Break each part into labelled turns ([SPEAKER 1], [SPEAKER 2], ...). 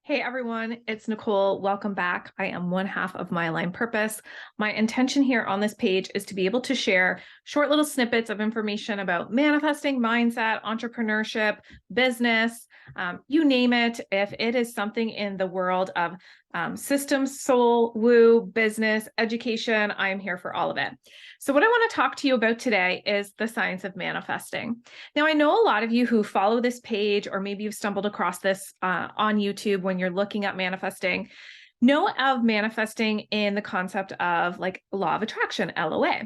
[SPEAKER 1] Hey everyone, it's Nicole. Welcome back. I am one half of My Aligned Purpose. My intention here on this page is to be able to share short little snippets of information about manifesting, mindset, entrepreneurship, business, you name it. If it is something in the world of systems, soul, woo, business, education, I am here for all of it. So what I want to talk to you about today is the science of manifesting. Now, I know a lot of you who follow this page, or maybe you've stumbled across this on YouTube when you're looking at manifesting, know of manifesting in the concept of like law of attraction, LOA.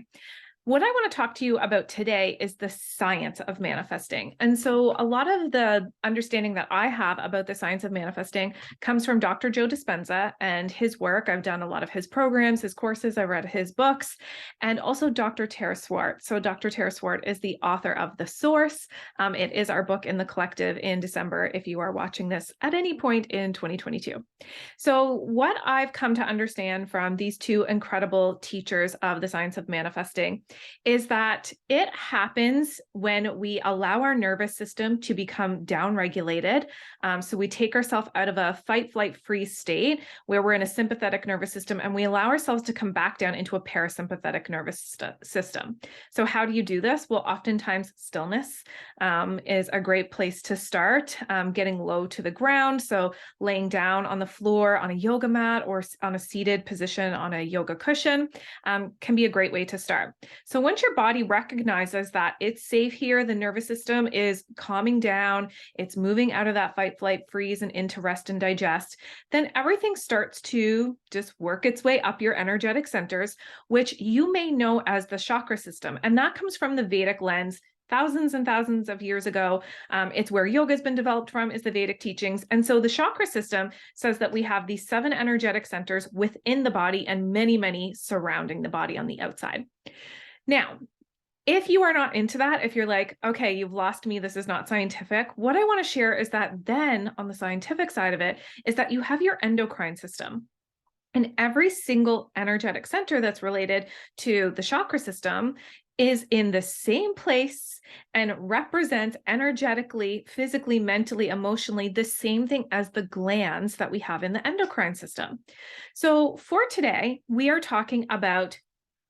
[SPEAKER 1] What I want to talk to you about today is the science of manifesting. And so a lot of the understanding that I have about the science of manifesting comes from Dr. Joe Dispenza and his work. I've done a lot of his programs, his courses, I read his books, and also Dr. Tara Swart. So Dr. Tara Swart is the author of The Source. It is our book in the collective in December, if you are watching this at any point in 2022. So what I've come to understand from these two incredible teachers of the science of manifesting is that it happens when we allow our nervous system to become downregulated. So we take ourselves out of a fight, flight, freeze state where we're in a sympathetic nervous system, and we allow ourselves to come back down into a parasympathetic nervous system. So how do you do this? Well, oftentimes stillness is a great place to start, getting low to the ground. So laying down on the floor on a yoga mat or on a seated position on a yoga cushion can be a great way to start. So once your body recognizes that it's safe here, the nervous system is calming down, it's moving out of that fight, flight, freeze and into rest and digest, then everything starts to just work its way up your energetic centers, which you may know as the chakra system. And that comes from the Vedic lens. Thousands and thousands of years ago. It's where yoga has been developed from, is the Vedic teachings. And so the chakra system says that we have these 7 energetic centers within the body and many, many surrounding the body on the outside. Now, if you are not into that, if you're like, okay, you've lost me, this is not scientific, what I want to share is that then on the scientific side of it is that you have your endocrine system. And every single energetic center that's related to the chakra system is in the same place and represents energetically, physically, mentally, emotionally, the same thing as the glands that we have in the endocrine system. So for today, we are talking about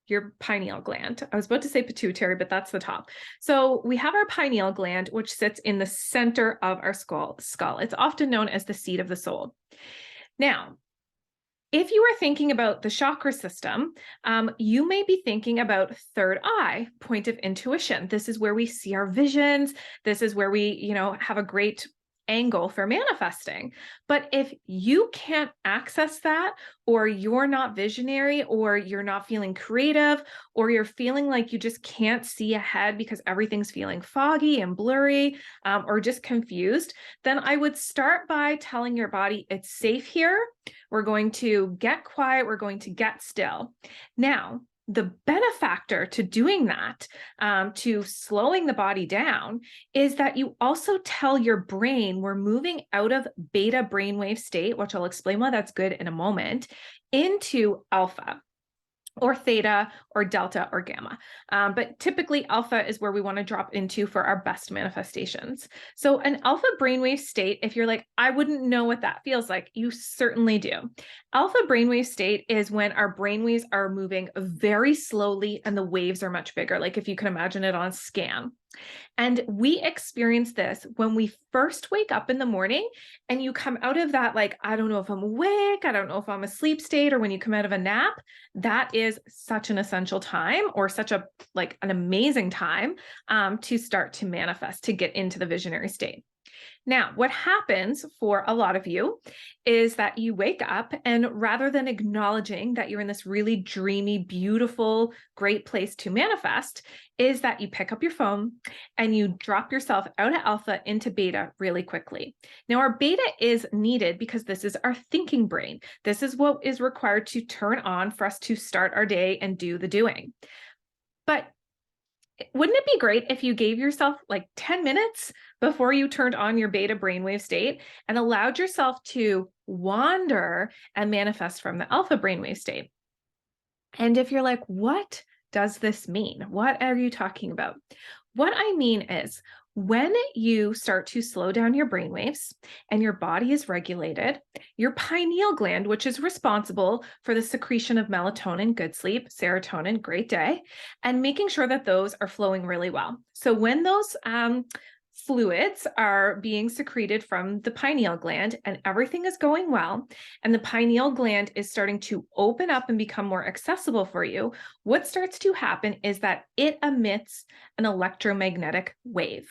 [SPEAKER 1] your pineal gland. I was about to say pituitary, but that's the top. So we have our pineal gland, which sits in the center of our skull. It's often known as the seat of the soul. Now, if you are thinking about the chakra system, you may be thinking about third eye, point of intuition. This is where we see our visions. This is where we, have a great angle for manifesting. But if you can't access that, or you're not visionary, or you're not feeling creative, or you're feeling like you just can't see ahead because everything's feeling foggy and blurry, or just confused, then I would start by telling your body it's safe here. We're going to get quiet. We're going to get still. Now, the benefactor to doing that, to slowing the body down, is that you also tell your brain we're moving out of beta brainwave state, which I'll explain why that's good in a moment, into alpha, or theta, or delta, or gamma. But typically alpha is where we want to drop into for our best manifestations. So an alpha brainwave state, if you're like, I wouldn't know what that feels like, you certainly do. Alpha brainwave state is when our brainwaves are moving very slowly and the waves are much bigger, like if you can imagine it on a scan. And we experience this when we first wake up in the morning and you come out of that, like, I don't know if I'm awake, I don't know if I'm asleep state, or when you come out of a nap. That is such an essential time, or such an amazing time to start to manifest, to get into the visionary state. Now, what happens for a lot of you is that you wake up, and rather than acknowledging that you're in this really dreamy, beautiful, great place to manifest, is that you pick up your phone and you drop yourself out of alpha into beta really quickly. Now, our beta is needed because this is our thinking brain. This is what is required to turn on for us to start our day and do the doing. But wouldn't it be great if you gave yourself like 10 minutes before you turned on your beta brainwave state and allowed yourself to wander and manifest from the alpha brainwave state? And if you're like, what does this mean? What are you talking about? What I mean is, When you start to slow down your brainwaves and your body is regulated, your pineal gland, which is responsible for the secretion of melatonin, good sleep, serotonin, great day, and making sure that those are flowing really well. So when those fluids are being secreted from the pineal gland and everything is going well, and the pineal gland is starting to open up and become more accessible for you, what starts to happen is that it emits an electromagnetic wave.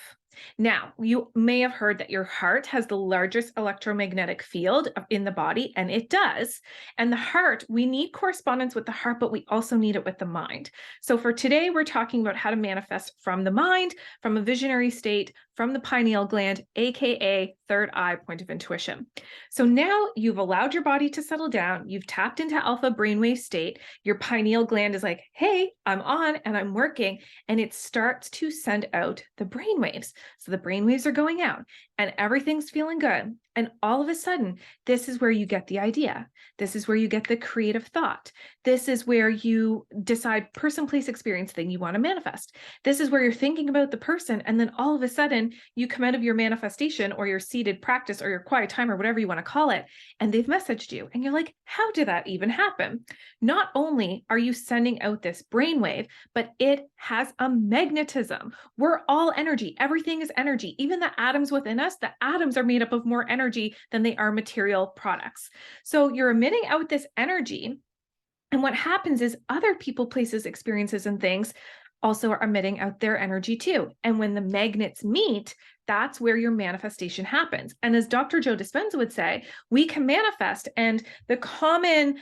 [SPEAKER 1] Now, you may have heard that your heart has the largest electromagnetic field in the body, and it does. And the heart, we need correspondence with the heart, but we also need it with the mind. So for today, we're talking about how to manifest from the mind, from a visionary state, from the pineal gland, AKA third eye point of intuition. So now you've allowed your body to settle down. You've tapped into alpha brainwave state. Your pineal gland is like, hey, I'm on and I'm working. And it starts to send out the brainwaves. So the brainwaves are going out and everything's feeling good. And all of a sudden, this is where you get the idea. This is where you get the creative thought. This is where you decide person, place, experience thing you want to manifest. This is where you're thinking about the person. And then all of a sudden you come out of your manifestation or your seated practice or your quiet time or whatever you want to call it. And they've messaged you and you're like, how did that even happen? Not only are you sending out this brainwave, but it has a magnetism. We're all energy. Everything is energy. Even the atoms within us, the atoms are made up of more energy than they are material products. So you're emitting out this energy. And what happens is other people, places, experiences, and things also are emitting out their energy too. And when the magnets meet, that's where your manifestation happens. And as Dr. Joe Dispenza would say, we can manifest. And the common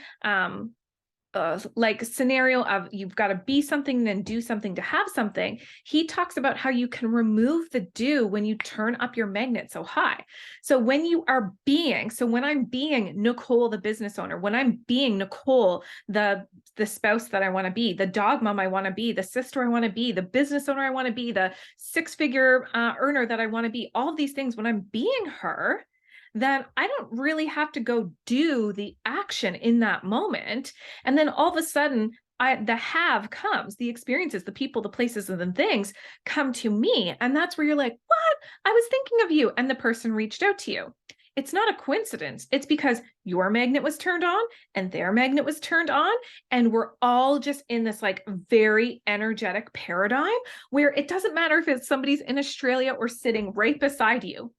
[SPEAKER 1] like scenario of you've got to be something, then do something to have something. He talks about how you can remove the do when you turn up your magnet so high. So when you are being, so when I'm being Nicole, the business owner, when I'm being Nicole, the spouse that I want to be, the dog mom I want to be, the sister I want to be, the business owner I want to be, the six-figure earner that I want to be, all of these things, when I'm being her, then I don't really have to go do the action in that moment. And then all of a sudden, the have comes, the experiences, the people, the places, and the things come to me. And that's where you're like, what? I was thinking of you. And the person reached out to you. It's not a coincidence. It's because your magnet was turned on and their magnet was turned on. And we're all just in this like very energetic paradigm where it doesn't matter if it's somebody's in Australia or sitting right beside you.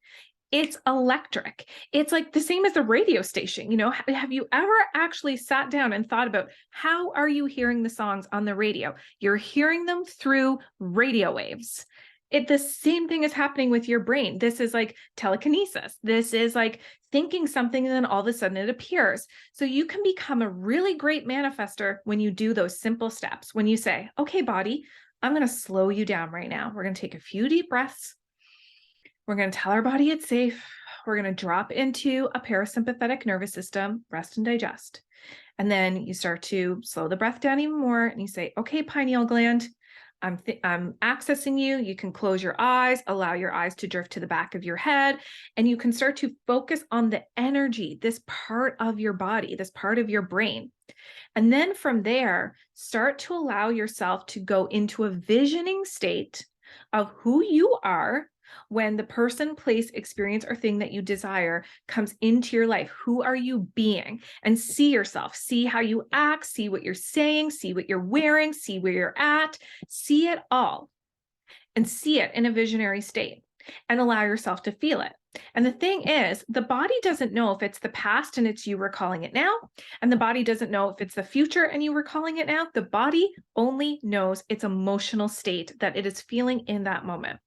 [SPEAKER 1] It's electric. It's like the same as the radio station. You know, have you ever actually sat down and thought about how are you hearing the songs on the radio? You're hearing them through radio waves. The same thing is happening with your brain. This is like telekinesis. This is like thinking something and then all of a sudden it appears. So you can become a really great manifester when you do those simple steps. When you say, okay, body, I'm going to slow you down right now. We're going to take a few deep breaths. We're going to tell our body it's safe. We're going to drop into a parasympathetic nervous system, rest and digest. And then you start to slow the breath down even more. And you say, okay, pineal gland, I'm accessing you. You can close your eyes, allow your eyes to drift to the back of your head, and you can start to focus on the energy, this part of your body, this part of your brain. And then from there, start to allow yourself to go into a visioning state of who you are when the person, place, experience, or thing that you desire comes into your life. Who are you being? And see yourself, see how you act, see what you're saying, see what you're wearing, see where you're at, see it all and see it in a visionary state and allow yourself to feel it. And the thing is, the body doesn't know if it's the past and it's you recalling it now. And the body doesn't know if it's the future and you recalling it now. The body only knows its emotional state that it is feeling in that moment.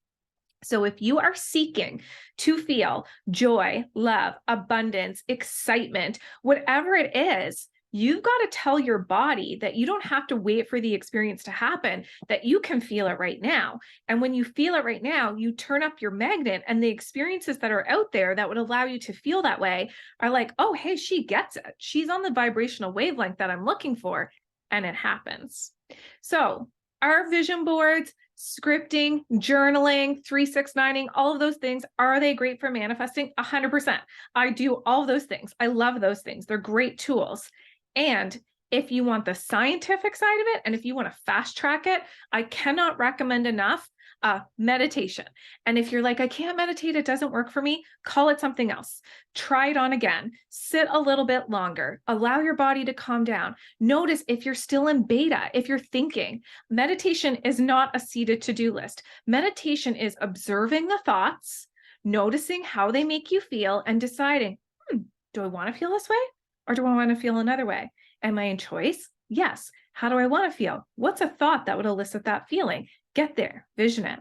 [SPEAKER 1] So if you are seeking to feel joy, love, abundance, excitement, whatever it is, you've got to tell your body that you don't have to wait for the experience to happen, that you can feel it right now. And when you feel it right now, you turn up your magnet, and the experiences that are out there that would allow you to feel that way are like, oh, hey, she gets it. She's on the vibrational wavelength that I'm looking for. And it happens. So our vision boards, scripting, journaling, 369ing, all of those things, are they great for manifesting? 100%. I do all of those things. I love those things. They're great tools. And if you want the scientific side of it, and if you want to fast track it, I cannot recommend enough Meditation. And if you're like, I can't meditate, it doesn't work for me, call it something else. Try it on again. Sit a little bit longer. Allow your body to calm down. Notice if you're still in beta, if you're thinking. Meditation is not a seated to-do list. Meditation is observing the thoughts, noticing how they make you feel, and deciding, do I want to feel this way? Or do I want to feel another way? Am I in choice? Yes. How do I want to feel? What's a thought that would elicit that feeling? Get there, vision it,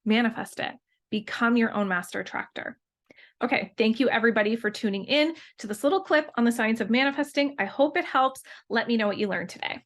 [SPEAKER 1] manifest it, become your own master attractor. Okay, thank you everybody for tuning in to this little clip on the science of manifesting. I hope it helps. Let me know what you learned today.